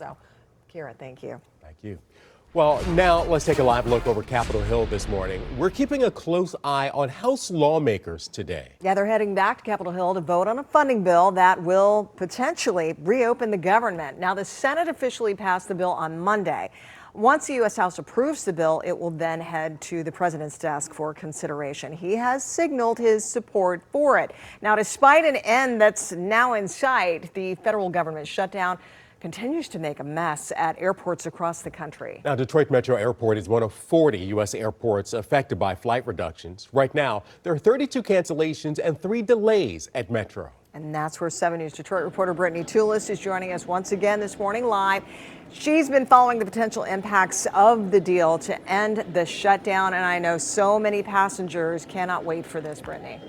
So, Kira, thank you. Thank you. Well, now let's take a live look over Capitol Hill this morning. We're keeping a close eye on House lawmakers today. Yeah, they're heading back to Capitol Hill to vote on a funding bill that will potentially reopen the government. Now, the Senate officially passed the bill on Monday. Once the U.S. House approves the bill, it will then head to the president's desk for consideration. He has signaled his support for it. Now, despite an end that's now in sight, the federal government shutdown continues to make a mess at airports across the country. Now, Detroit Metro Airport is one of 40 U.S. airports affected by flight reductions. Right now, there are 32 cancellations and 3 delays at Metro. And that's where 7 News Detroit reporter Brittany Toulis is joining us once again this morning live. She's been following the potential impacts of the deal to end the shutdown, and I know so many passengers cannot wait for this, Brittany.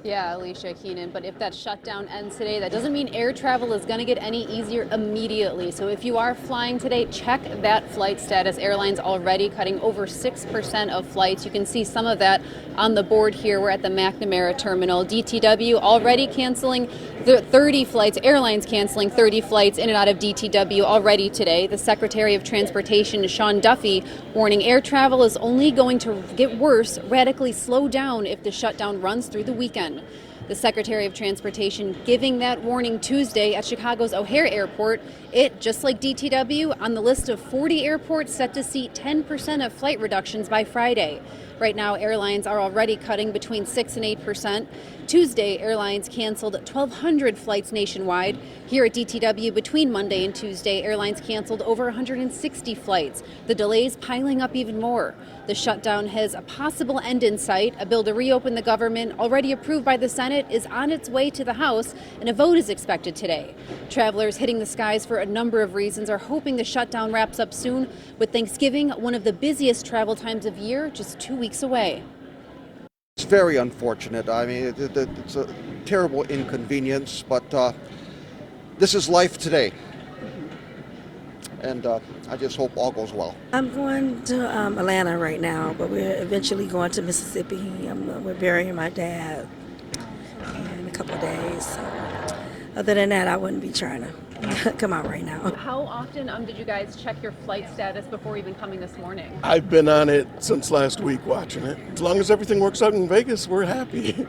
Yeah, Alicia, Keenan, but if that shutdown ends today, that doesn't mean air travel is going to get any easier immediately. So if you are flying today, check that flight status. Airlines already cutting over 6% of flights. You can see some of that on the board here. We're at the McNamara terminal. DTW already canceling 30 flights, airlines canceling 30 flights in and out of DTW already today. The Secretary of Transportation, Sean Duffy, warning air travel is only going to get worse, radically slow down if the shutdown runs through the weekend. The Secretary of Transportation giving that warning Tuesday at Chicago's O'Hare Airport. It, just like DTW, on the list of 40 airports set to see 10% of flight reductions by Friday. Right now, airlines are already cutting between 6 and 8%. Tuesday, airlines canceled 1,200 flights nationwide. Here at DTW, between Monday and Tuesday, airlines canceled over 160 flights. The delays piling up even more. The shutdown has a possible end in sight. A bill to reopen the government, already approved by the Senate, is on its way to the House, and a vote is expected today. Travelers hitting the skies for a number of reasons are hoping the shutdown wraps up soon, with Thanksgiving, one of the busiest travel times of year, just 2 weeks away. It's very unfortunate. I mean, it's a terrible inconvenience, but this is life today. And I just hope all goes well. I'm going to Atlanta right now, but we're eventually going to Mississippi. We're burying my dad in a couple of days. So other than that, I wouldn't be trying to come out right now. How often did you guys check your flight status before even coming this morning? I've been on it since last week watching it. As long as everything works out in Vegas, we're happy.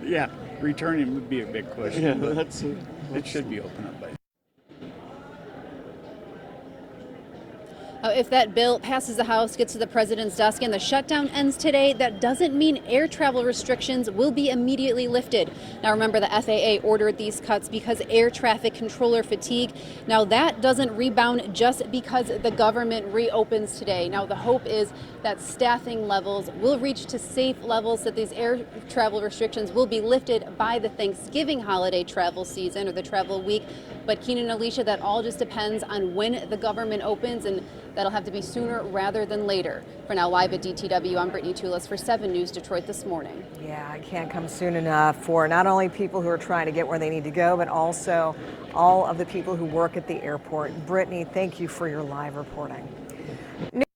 Yeah, returning would be a big question. Yeah, but it should be open up by. If that bill passes the House, gets to the president's desk, and the shutdown ends today, that doesn't mean air travel restrictions will be immediately lifted. Now remember, the FAA ordered these cuts because air traffic controller fatigue. Now that doesn't rebound just because the government reopens today. Now the hope is that staffing levels will reach to safe levels, that these air travel restrictions will be lifted by the Thanksgiving holiday travel season or the travel week. But Keenan and Alicia, that all just depends on when the government opens, and that'll have to be sooner rather than later. For now, live at DTW, I'm Brittany Toulis for 7 News Detroit this morning. Yeah, it can't come soon enough for not only people who are trying to get where they need to go, but also all of the people who work at the airport. Brittany, thank you for your live reporting.